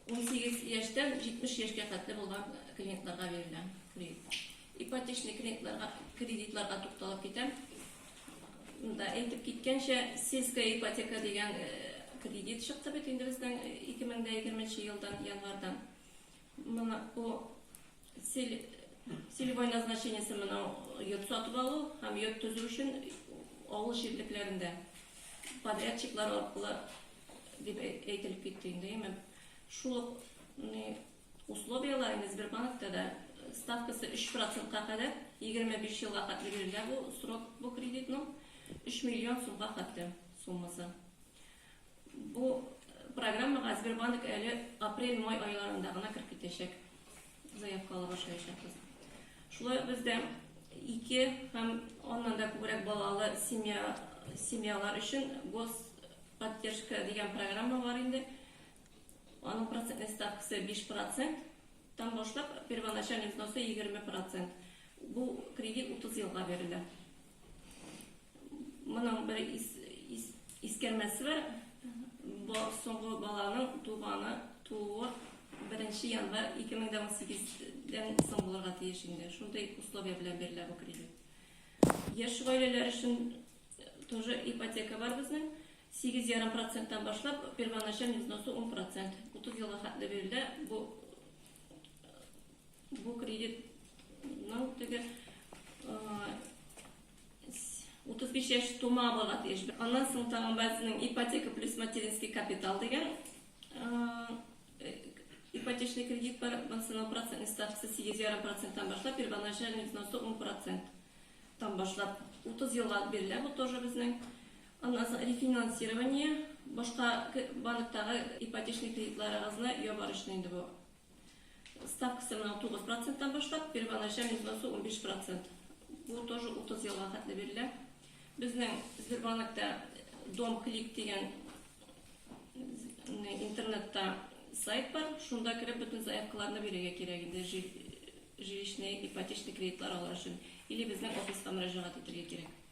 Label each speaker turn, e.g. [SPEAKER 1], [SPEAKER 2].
[SPEAKER 1] 18 яшьтан 70 яшькә хәтле булган клиентларга бирелгән кредит. Ипотечный кредитларга тукталып китәм. Монда әйтеп киткәнчә, сельская ипотека дигән кредит чыкты бит инде безнең 2020 елдан январдан. Моны бу целевое назначениесе моны йорт сатып алу һәм йорт төзү өчен авыл җирлекләрендә подрядчиклар аркылы дип әйтелеп китте инде. Шул условиялар инде Сбербанкта да ставкасы 3%-ка кадәр 25 елга хәтле бирелгән бу срок бу кредитның 3 миллион сумга хәтле суммасы. Бу программага Сбербанк әле апрель-май айларында гына кертеп китәчәк. Заявка ала башлаячакбыз. Шулай бездә 2 һәм аннан да күбрәк балалы семьялар өчен господдержка дигән программа бар инде. Аның процентный ставкасы 5%, там башлап первоначальный взносы 20%. Бу кредит 30 елга бирелә. Моның бер искәрмәсе бар. Соңгы баланың тууы 1 январь 2018-дән соң булырга тиеш инде. Шундый условия белән бирелә бу кредит. Яшь гаиләләр өчен тоже ипотека бар безнең. 8,5%-тан башлап первоначальный взносы 10%. 30 елга хәтле бирелә. Бу кредит 35 яшь тума булырга тиеш. Аннан соң тагын безнең ипотека плюс материнский капитал дигән ипотечный кредит бар. Моның процентный ставкасы 8,5%-тан башлап первоначальный взносы 10%-тан башлап 30 елга бирелә. Бу тоже безнең. Аннан соң рефинансирование башка банктагы ипотечный кредитларыгызны ябарышны инде бу. Ставкасы 9%-тан башлап первоначальный взносы 15%. Бу тоже 30 елга хәтле бирелә. Безнең Сбербанкта Дом Клик дигән интернетта сайт бар. Шунда кирип бөтен заявкаларны бирергә кирәк инде жилищный ипотечный кредитлар алыр өчен. Или безнең офиска мөрәҗәгать итәргә кирәк.